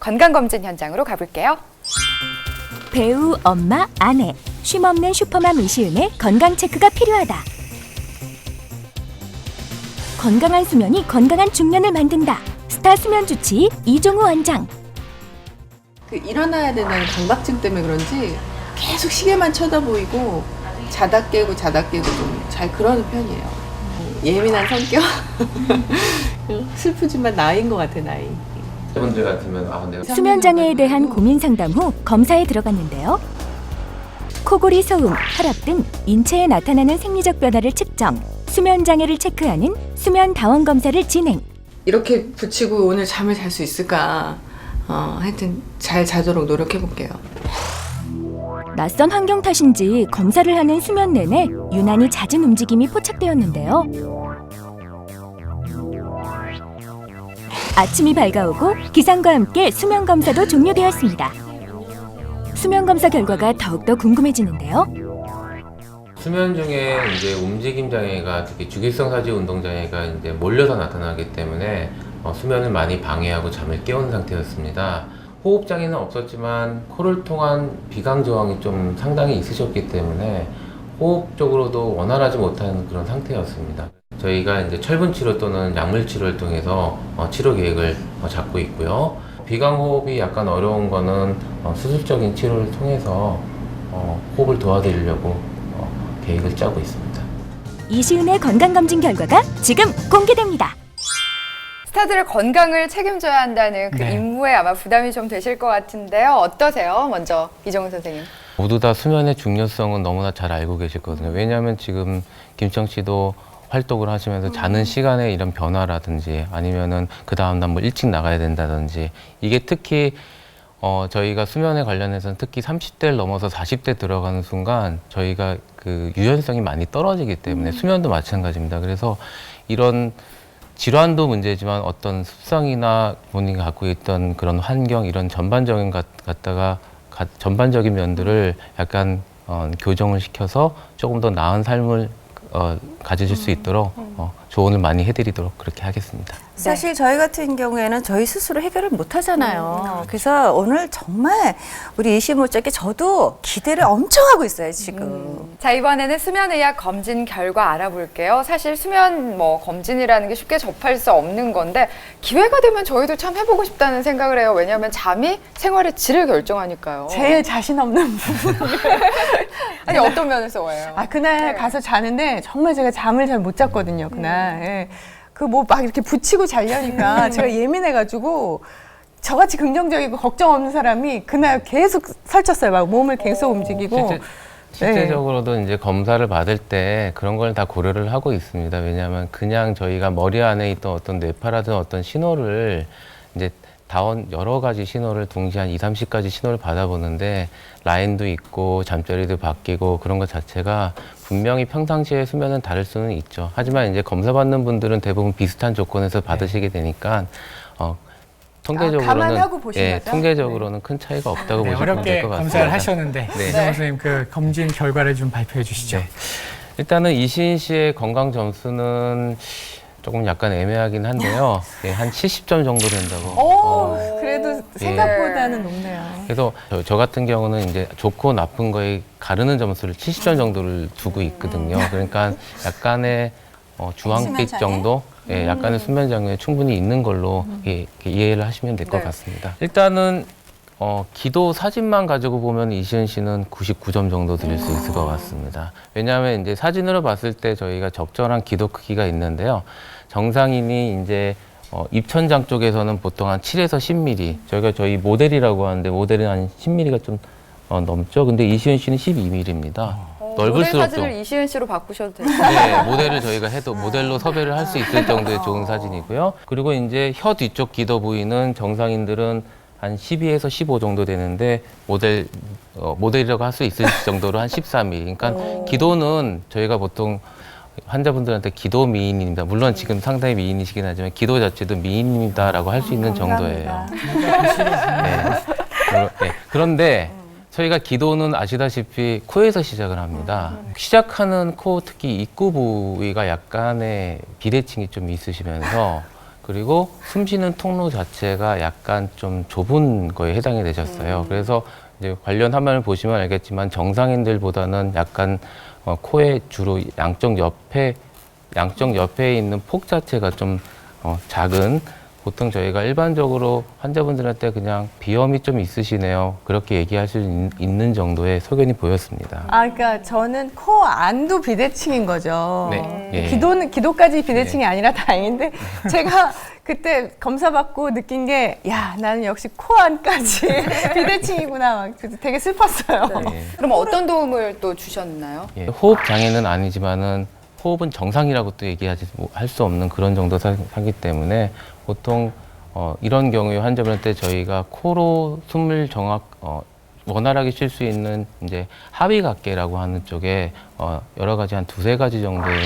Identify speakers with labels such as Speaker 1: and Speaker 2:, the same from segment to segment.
Speaker 1: 건강검진 현장으로 가볼게요.
Speaker 2: 배우, 엄마, 아내, 쉼없는 슈퍼맘 이시은의 건강 체크가 필요하다. 건강한 수면이 건강한 중년을 만든다. 스타 수면 주치 이종우 원장.
Speaker 3: 일어나야 된다는 강박증 때문에 그런지 계속 시계만 쳐다보이고 자다 깨고 좀 잘 그러는 편이에요. 예민한 성격. 슬프지만 나이인 것 같아, 나이.
Speaker 4: 분들 같으면 내가
Speaker 2: 수면 장애에 대한 고민 상담 후 검사에 들어갔는데요. 코골이, 소음, 혈압 등 인체에 나타나는 생리적 변화를 측정, 수면 장애를 체크하는 수면 다원 검사를 진행.
Speaker 3: 이렇게 붙이고 오늘 잠을 잘 수 있을까? 하여튼 잘 자도록 노력해볼게요.
Speaker 2: 낯선 환경 탓인지 검사를 하는 수면 내내 유난히 잦은 움직임이 포착되었는데요. 아침이 밝아오고 기상과 함께 수면 검사도 종료되었습니다. 수면 검사 결과가 더욱더 궁금해지는데요.
Speaker 4: 수면 중에 이제 움직임 장애가 특히 주기성 사지 운동 장애가 이제 몰려서 나타나기 때문에 수면을 많이 방해하고 잠을 깨우는 상태였습니다. 호흡 장애는 없었지만 코를 통한 비강 저항이 좀 상당히 있으셨기 때문에 호흡적으로도 원활하지 못한 그런 상태였습니다. 저희가 이제 철분 치료 또는 약물 치료를 통해서 치료 계획을 잡고 있고요. 비강 호흡이 약간 어려운 거는 수술적인 치료를 통해서 호흡을 도와드리려고 계획을 짜고 있습니다.
Speaker 2: 이시은의 건강검진 결과가 지금 공개됩니다.
Speaker 1: 스타들의 건강을 책임져야 한다는 그 임무에 아마 부담이 좀 되실 것 같은데요. 어떠세요? 먼저 이종훈 선생님.
Speaker 4: 모두 다 수면의 중요성은 너무나 잘 알고 계시거든요. 왜냐하면 지금 김청 씨도 활동을 하시면서 자는 시간에 이런 변화라든지 아니면은 그 다음날 뭐 일찍 나가야 된다든지 이게 특히 저희가 수면에 관련해서는 특히 30대를 넘어서 40대 들어가는 순간 저희가 그 유연성이 많이 떨어지기 때문에 수면도 마찬가지입니다. 그래서 이런 질환도 문제지만 어떤 습성이나 본인이 갖고 있던 그런 환경 이런 전반적인 전반적인 면들을 약간 교정을 시켜서 조금 더 나은 삶을 가지실 수 있도록 조언을 많이 해드리도록 그렇게 하겠습니다.
Speaker 5: 사실 저희 같은 경우에는 저희 스스로 해결을 못 하잖아요. 그래서 오늘 정말 우리 이시모쪽에 저도 기대를 엄청 하고 있어요, 지금.
Speaker 1: 자, 이번에는 수면의학 검진 결과 알아볼게요. 사실 수면 검진이라는 게 쉽게 접할 수 없는 건데 기회가 되면 저희도 참 해보고 싶다는 생각을 해요. 왜냐하면 잠이 생활의 질을 결정하니까요.
Speaker 3: 제일 자신 없는 부분.
Speaker 1: 아니 어떤 면에서 왜요?
Speaker 3: 그날 가서 자는데 정말 제가 잠을 잘 못 잤거든요, 그날. 예. 그 뭐 막 이렇게 붙이고 자려니까 제가 예민해가지고 저같이 긍정적이고 걱정 없는 사람이 그날 계속 설쳤어요. 막 몸을 계속 움직이고.
Speaker 4: 실제적으로도 이제 검사를 받을 때 그런 걸 다 고려를 하고 있습니다. 왜냐하면 그냥 저희가 머리 안에 있던 어떤 뇌파라든 어떤 신호를 이제 여러 가지 신호를 동시에 한 2, 30가지 신호를 받아보는데 라인도 있고 잠자리도 바뀌고 그런 것 자체가 분명히 평상시에 수면은 다를 수는 있죠. 하지만 이제 검사받는 분들은 대부분 비슷한 조건에서 받으시게 되니까 통계적으로는 통계적으로는 큰 차이가 없다고 보시면 될 것 같습니다.
Speaker 6: 어렵게 검사를 하셨는데 이종훈
Speaker 1: 네.
Speaker 6: 선생님 그 검진 결과를 좀 발표해 주시죠.
Speaker 4: 네. 일단은 이시은 씨의 건강 점수는 조금 약간 애매하긴 한데요. 한 70점 정도 된다고.
Speaker 3: 그래도 생각보다는 높네요.
Speaker 4: 그래서 저 같은 경우는 이제 좋고 나쁜 거에 가르는 점수를 70점 정도를 두고 있거든요. 그러니까 약간의 주황빛 정도, 약간의 수면 장애 충분히 있는 걸로 이해를 하시면 될 것 같습니다. 일단은 기도 사진만 가지고 보면 이시은 씨는 99점 정도 드릴 수 있을 것 같습니다. 왜냐하면 이제 사진으로 봤을 때 저희가 적절한 기도 크기가 있는데요. 정상인이 이제 입천장 쪽에서는 보통 한 7에서 10mm. 저희 모델이라고 하는데 모델은 한 10mm가 좀 넘죠. 근데 이시은 씨는 12mm입니다.
Speaker 1: 모델
Speaker 4: 넓을수록
Speaker 1: 사진을 이시은 씨로 바꾸셔도 돼요.
Speaker 4: 네, 모델을 저희가 해도 모델로 섭외를 할 수 있을 정도의 좋은 사진이고요. 그리고 이제 혀 뒤쪽 기도 부위는 정상인들은 한 12에서 15 정도 되는데 모델이라고 할 수 있을 정도로 한 13mm. 그러니까 기도는 저희가 보통 환자분들한테 기도 미인입니다. 물론 지금 상당히 미인이시긴 하지만 기도 자체도 미인입니다라고 할 수 있는 정도예요. 네. 그런데 저희가 기도는 아시다시피 코에서 시작을 합니다. 시작하는 코 특히 입구 부위가 약간의 비대칭이 좀 있으시면서 그리고 숨 쉬는 통로 자체가 약간 좀 좁은 거에 해당이 되셨어요. 그래서 이제 관련 화면을 보시면 알겠지만 정상인들보다는 약간 코의 주로 양쪽 옆에 있는 폭 자체가 좀 작은, 보통 저희가 일반적으로 환자분들한테 그냥 비염이 좀 있으시네요, 그렇게 얘기할 수 있는 정도의 소견이 보였습니다.
Speaker 3: 아, 그러니까 저는 코 안도 비대칭인 거죠.
Speaker 4: 네. 예.
Speaker 3: 기도까지 비대칭이 아니라 다행인데 제가 그때 검사받고 느낀 게, 야, 나는 역시 코 안까지 비대칭이구나. 막 되게 슬펐어요.
Speaker 4: 예.
Speaker 1: 그럼 어떤 도움을 또 주셨나요?
Speaker 4: 예, 호흡 장애는 아니지만은 호흡은 정상이라고 또 할 수 없는 그런 정도 사기 때문에 보통 이런 경우에 환자분한테 저희가 코로 숨을 원활하게 쉴 수 있는 이제 하비각계라고 하는 쪽에 여러 가지 한 두세 가지 정도의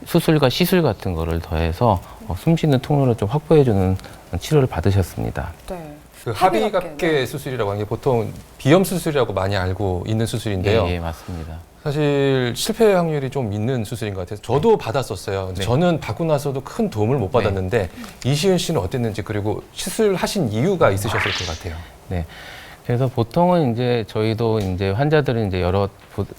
Speaker 4: 수술과 시술 같은 거를 더해서 숨 쉬는 통로를 좀 확보해주는 치료를 받으셨습니다.
Speaker 1: 네.
Speaker 7: 그
Speaker 1: 합의각계,
Speaker 7: 합의각계 수술이라고 하는 게 보통 비염 수술이라고 많이 알고 있는 수술인데요.
Speaker 4: 예, 맞습니다.
Speaker 7: 사실 실패 확률이 좀 있는 수술인 것 같아서 저도 받았었어요. 근데
Speaker 4: 네.
Speaker 7: 저는 받고 나서도 큰 도움을 못 받았는데 이시은 씨는 어땠는지, 그리고 수술하신 이유가 있으셨을 것 같아요.
Speaker 4: 네. 그래서 보통은 이제 저희도 이제 환자들을 이제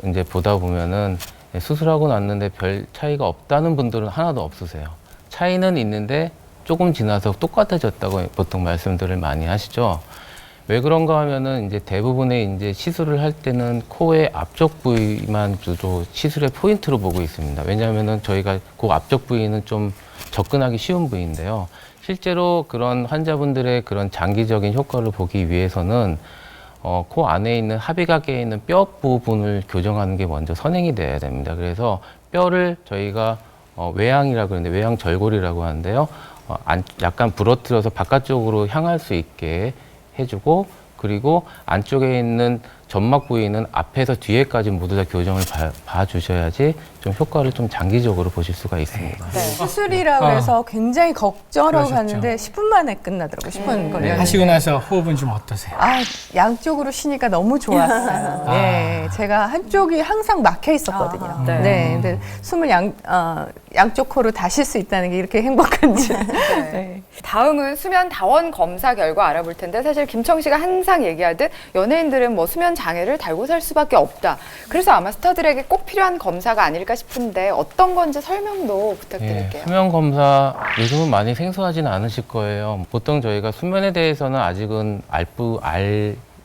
Speaker 4: 이제 보다 보면은 수술하고 났는데 별 차이가 없다는 분들은 하나도 없으세요. 차이는 있는데 조금 지나서 똑같아졌다고 보통 말씀들을 많이 하시죠. 왜 그런가 하면은 이제 대부분의 이제 시술을 할 때는 코의 앞쪽 부위만 주로 시술의 포인트로 보고 있습니다. 왜냐하면은 저희가 그 앞쪽 부위는 좀 접근하기 쉬운 부위인데요. 실제로 그런 환자분들의 그런 장기적인 효과를 보기 위해서는 코 안에 있는 합의각에 있는 뼈 부분을 교정하는 게 먼저 선행이 돼야 됩니다. 그래서 뼈를 저희가 외양이라고 그러는데 외양 절골이라고 하는데요. 약간 부러뜨려서 바깥쪽으로 향할 수 있게 해주고, 그리고 안쪽에 있는 점막 부위는 앞에서 뒤에까지 모두 다 교정을 봐주셔야지 좀 효과를 좀 장기적으로 보실 수가 있습니다.
Speaker 1: 네.
Speaker 3: 수술이라고 해서 굉장히 걱정하고
Speaker 6: 그러셨죠.
Speaker 3: 갔는데 10분 만에 끝나더라고요. 10분 걸렸는데.
Speaker 6: 하시고 나서 호흡은 좀 어떠세요?
Speaker 3: 아, 양쪽으로 쉬니까 너무 좋았어요. 네, 제가 한쪽이 항상 막혀 있었거든요.
Speaker 1: 네.
Speaker 3: 네. 근데 숨을 양쪽 코로 다 쉴 수 있다는 게 이렇게 행복한지.
Speaker 1: 네.
Speaker 3: 네.
Speaker 1: 다음은 수면 다원 검사 결과 알아볼 텐데, 사실 김청 씨가 항상 얘기하듯 연예인들은 뭐 수면 장애를 달고 살 수밖에 없다. 그래서 아마 스타들에게 꼭 필요한 검사가 아닐까 싶은데 어떤 건지 설명도 부탁드릴게요.
Speaker 4: 예, 수면 검사 요즘은 많이 생소하지는 않으실 거예요. 보통 저희가 수면에 대해서는 아직은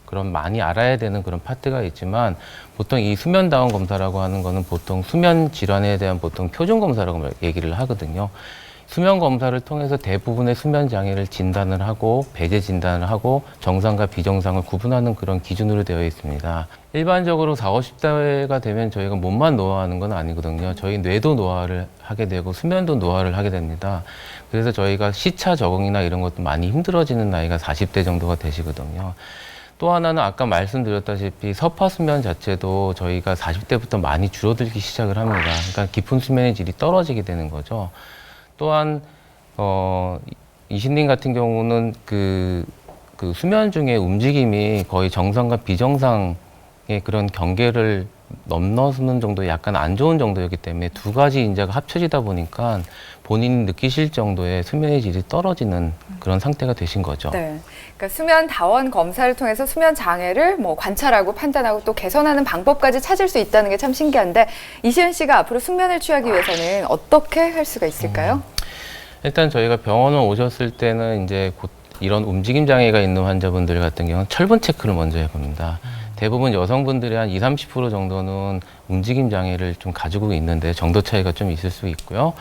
Speaker 4: 그런 많이 알아야 되는 그런 파트가 있지만, 보통 이 수면 다원 검사라고 하는 거는 보통 수면 질환에 대한 보통 표준 검사라고 얘기를 하거든요. 수면 검사를 통해서 대부분의 수면 장애를 진단을 하고 배제 진단을 하고 정상과 비정상을 구분하는 그런 기준으로 되어 있습니다. 일반적으로 40, 50대가 되면 저희가 몸만 노화하는 건 아니거든요. 저희 뇌도 노화를 하게 되고 수면도 노화를 하게 됩니다. 그래서 저희가 시차 적응이나 이런 것도 많이 힘들어지는 나이가 40대 정도가 되시거든요. 또 하나는 아까 말씀드렸다시피 서파 수면 자체도 저희가 40대부터 많이 줄어들기 시작을 합니다. 그러니까 깊은 수면의 질이 떨어지게 되는 거죠. 또한 이신님 같은 경우는 그 수면 중에 움직임이 거의 정상과 비정상의 그런 경계를 넘나서는 정도, 약간 안 좋은 정도였기 때문에 두 가지 인자가 합쳐지다 보니까 본인이 느끼실 정도의 수면의 질이 떨어지는 그런 상태가 되신 거죠.
Speaker 1: 네. 그러니까 수면 다원 검사를 통해서 수면 장애를 뭐 관찰하고 판단하고 또 개선하는 방법까지 찾을 수 있다는 게 참 신기한데, 이시은 씨가 앞으로 숙면을 취하기 위해서는 어떻게 할 수가 있을까요?
Speaker 4: 일단 저희가 병원을 오셨을 때는 이제 곧 이런 움직임 장애가 있는 환자분들 같은 경우는 철분 체크를 먼저 해봅니다. 대부분 여성분들이 한 20, 30% 정도는 움직임 장애를 좀 가지고 있는데 정도 차이가 좀 있을 수 있고요.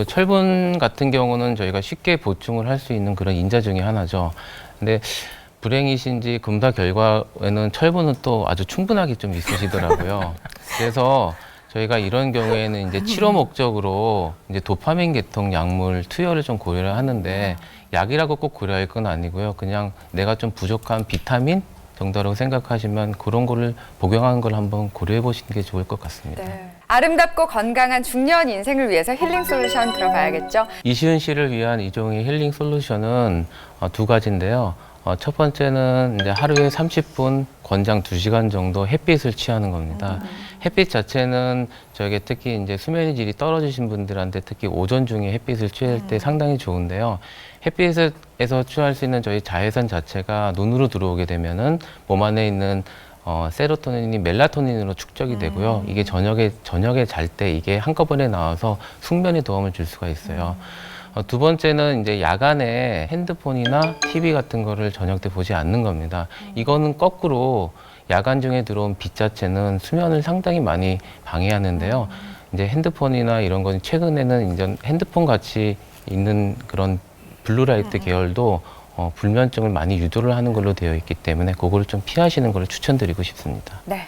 Speaker 4: 철분 같은 경우는 저희가 쉽게 보충을 할 수 있는 그런 인자 중에 하나죠. 근데 불행이신지 검사 결과에는 철분은 또 아주 충분하게 좀 있으시더라고요. 그래서 저희가 이런 경우에는 이제 치료 목적으로 이제 도파민 계통 약물 투여를 좀 고려를 하는데, 약이라고 꼭 고려할 건 아니고요. 그냥 내가 좀 부족한 비타민 정도라고 생각하시면 그런 거를 복용하는 걸 한번 고려해 보시는 게 좋을 것 같습니다.
Speaker 1: 네. 아름답고 건강한 중년 인생을 위해서 힐링 솔루션 들어봐야겠죠?
Speaker 4: 이시은 씨를 위한 이종의 힐링 솔루션은 두 가지인데요. 첫 번째는 이제 하루에 30분, 권장 2시간 정도 햇빛을 취하는 겁니다. 햇빛 자체는 저에게 특히 이제 수면의 질이 떨어지신 분들한테 특히 오전 중에 햇빛을 취할 때 상당히 좋은데요. 햇빛에서 취할 수 있는 저희 자외선 자체가 눈으로 들어오게 되면은 몸 안에 있는 세로토닌이 멜라토닌으로 축적이 되고요. 이게 저녁에 잘 때 이게 한꺼번에 나와서 숙면에 도움을 줄 수가 있어요. 두 번째는 이제 야간에 핸드폰이나 TV 같은 거를 저녁 때 보지 않는 겁니다. 이거는 거꾸로 야간 중에 들어온 빛 자체는 수면을 상당히 많이 방해하는데요. 이제 핸드폰이나 이런 건 최근에는 이제 핸드폰 같이 있는 그런 블루라이트 계열도 불면증을 많이 유도를 하는 걸로 되어 있기 때문에 그거를 좀 피하시는 걸 추천드리고 싶습니다.
Speaker 1: 네.